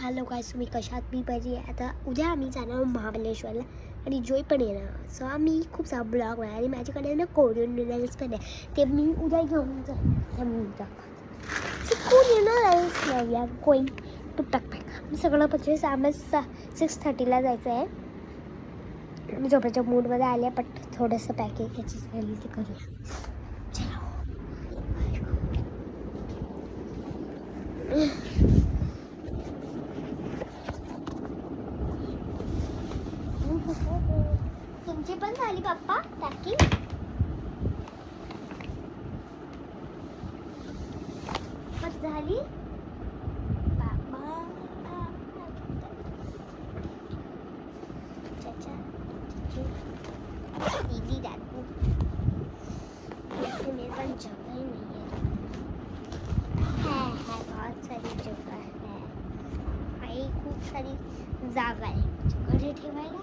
Hello गाईस, तुम्ही कशात मी बरी आहे. आता उद्या आम्ही जाणार महाबळेश्वरला आणि जॉय पण येणार. सो आम्ही खूप सारा ब्लॉग आहे आणि माझ्याकडे ना कोरियन नूडल्स पण आहे, ते मी उद्या घेऊन जाणार. सो कोण येणार आहे? We are going to pack. मी सगळं परचेस आम्हाला 6:30ला जायचं आहे. मी झोपायच्या मूडमध्ये आले, बट थोडंसं पॅकिंग याची झाली ते करूया. तुमची पण झाली पप्पा पॅकिंग? मग झाली दीदी दादू मेरे पास जगह ही नहीं है बहुत सारी जगह है आई, खूप सारी जागा आहे तिकडे ठेवायला.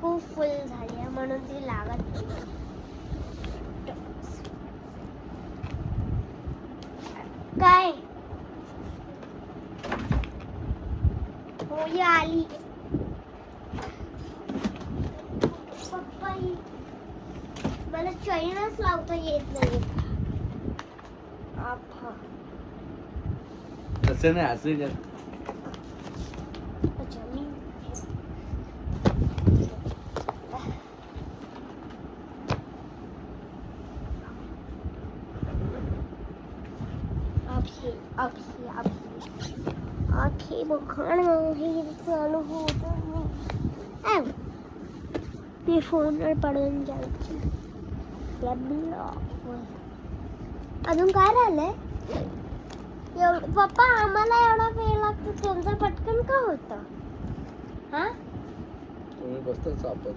खूप फुल झाली आहे म्हणून ती लागत नाही. काय हो ये आली पप्पा, मला चैनच लावता येत नाही. तसं नाही असं का? अच्छा मी अभी बघणं हे चालू होतं नाही. मी फोनवर पडून जायची. अजून काय राहिलंय? पप्पा आम्हाला एवढा वेळ लागतो, त्यांचा पटकन का होतं? हा तुम्ही बसता सापत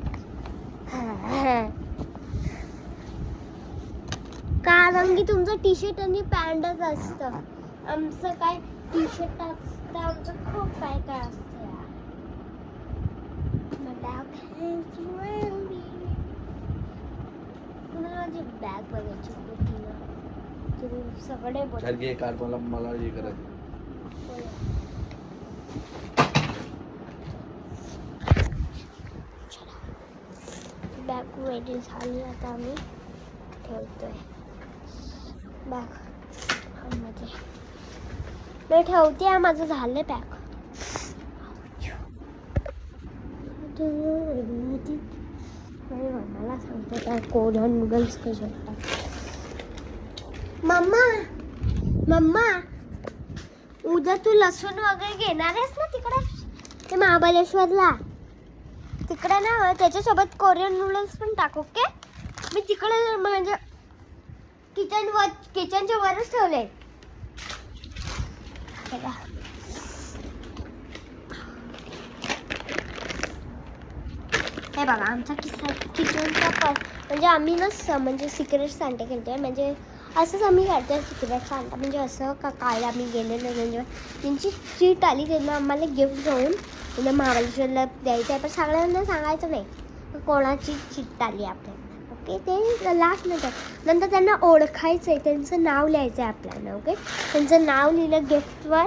कारण की तुमचं टी शर्ट आणि पॅन्टच असतं, आमचं काय टी शर्ट असतं, आमचं खूप काय काय असतं. माझी बॅग बघायची होती ना, तुम्ही सगळे घे कार मला हे करायचं. बॅग रेडी झाली, आता आम्ही ठेवतोय बॅग मध्ये. मी ठेवते, माझं झालं पॅक. मला सांगते काय कोरियन नूडल्स कसे असतात. मम्मा उद्या तू लसूण वगैरे घेणार आहेस ना तिकडे ते महाबळेश्वरला? तिकडे ना त्याच्यासोबत कोरियन नूडल्स पण टाकू. ओके, मी तिकडे म्हणजे किचनच्या वरच ठेवले. हे बघा आमचा किचनचा पण म्हणजे आम्ही ना म्हणजे सिक्रेट सांटा खेळतोय. म्हणजे असंच आम्ही काढतोय सिक्रेट सांटा. म्हणजे असं काल आम्ही गेलेलो, म्हणजे त्यांची सीट आली, त्यांना आम्हाला गिफ्ट घेऊन म्हणजे महाबळेश्वरला द्यायचं आहे, पण सगळ्यांना सांगायचं नाही कोणाची चिट्ट आली आपल्याला. ओके, ते लास्ट नंतर त्यांना ओळखायचं आहे, त्यांचं नाव लिहायचं आहे आपल्याला. ओके, त्यांचं नाव लिहिलं गिफ्टवर.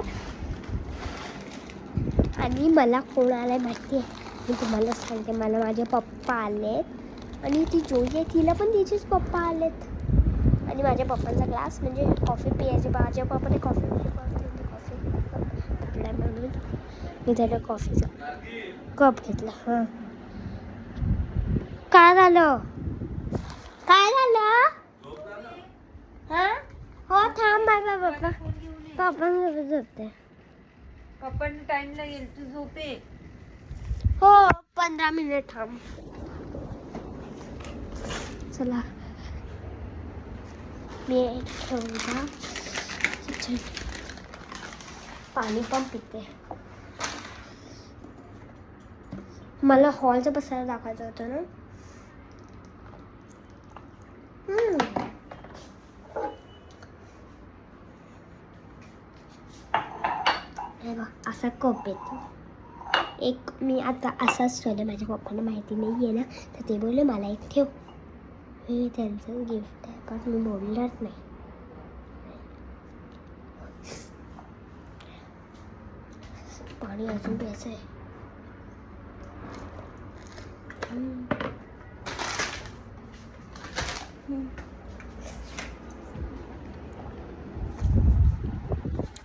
आणि मला कोण आलं माहिती आहे, मी तुम्हाला सांगते. मला माझे पप्पा आलेत आणि ती जोई आहे, तिला पण तिचेच पप्पा आलेत. आणि माझ्या पप्पांचा ग्लास म्हणजे कॉफी पियायचे, माझ्या पप्पाने कॉफी घेतला म्हणून मी त्याला कॉफीचा कप घेतला. हां, काय झालं? हां हो, थांब माझा पप्पांसोबत झोपते. पप्पांना टाइम लागेल, तू झोपे. हो 15 मिनिट थांब. चला मी ठेवला. पाणी पण पिते. मला हॉलचा पसारा दाखवायचा होता ना. हे बघ असा कप येतो. एक मी आता असाच ठेवलं, माझ्या पप्पांना माहिती नाही आहे ना, तर ते बोलले मला एक ठेव. हे त्यांचं गिफ्ट आहे, पण मी बोलणार नाही. पाणी अजून प्यायचं आहे.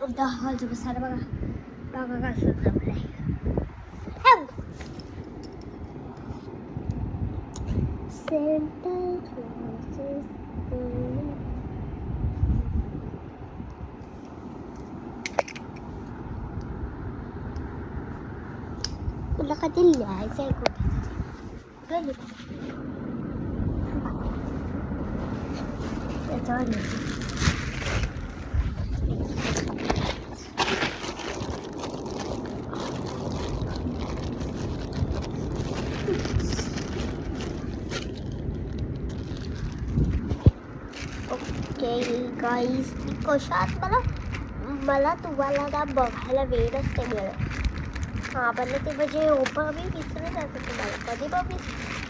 आता हा जो पसारा बघा कसं जमलंय. तुला कधी लिहायचं आहे कुठे त्याच्यावर ओके गाईज, कशात मला तुम्हाला ना बघायला वेळ नसते मिळत. हां पण ते म्हणजे ओपन मी विसरून जाते तुम्हाला कधी पण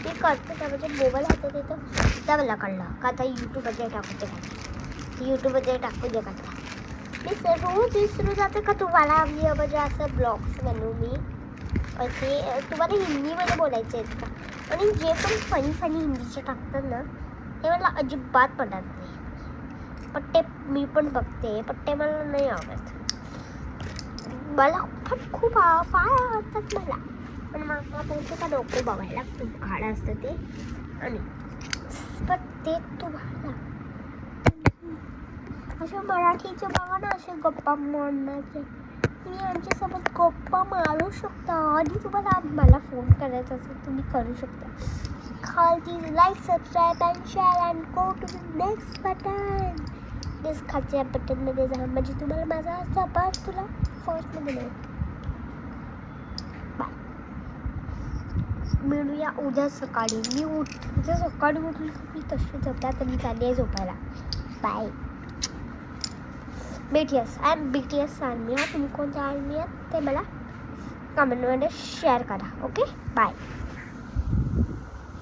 मी करते ना, म्हणजे मोबाईल हातात येतो त्या मला कळलं का आता यूट्यूबमध्ये टाकू दे का, यूट्यूबमध्ये टाकू दे का. मी रोज विसरून जाते का तुम्हाला मी म्हणजे असं ब्लॉग्स बनवू मी असे. तुम्हाला हिंदीमध्ये बोलायचे आहेत का, आणि जे पण फनी हिंदीचे टाकतात ना ते मला अजिबात पडत नाही. पट्टे मी पण बघते, पट्टे मला नाही आवडत. मला पण खूप फार आवडतात मला, पण मला त्यांचं का नको बघायला, खूप खाडं असतं ते. आणि पण ते तुम्हाला अशा मराठीचे बघा ना, असे गप्पा मारण्याचे, तुम्ही आमच्यासोबत गप्पा मारू शकता. आणि तुम्हाला मला फोन करायचा असेल तुम्ही करू शकता. खालती like, subscribe and share and go to the next button. This खालच्या बटनमध्ये जा, म्हणजे तुम्हाला माझा सपोर्ट तुला फर्स्टमध्ये मिळेल. बाय. मिळूया उद्या सकाळी. उद्या सकाळी उठली मी तशी झोपता, तर मी चालली आहे झोपायला. Bye. BTS I am BTS army. तुम्ही कोणत्या आर्मी आहात ते मला कमेंटमध्ये शेअर करा. Okay bye.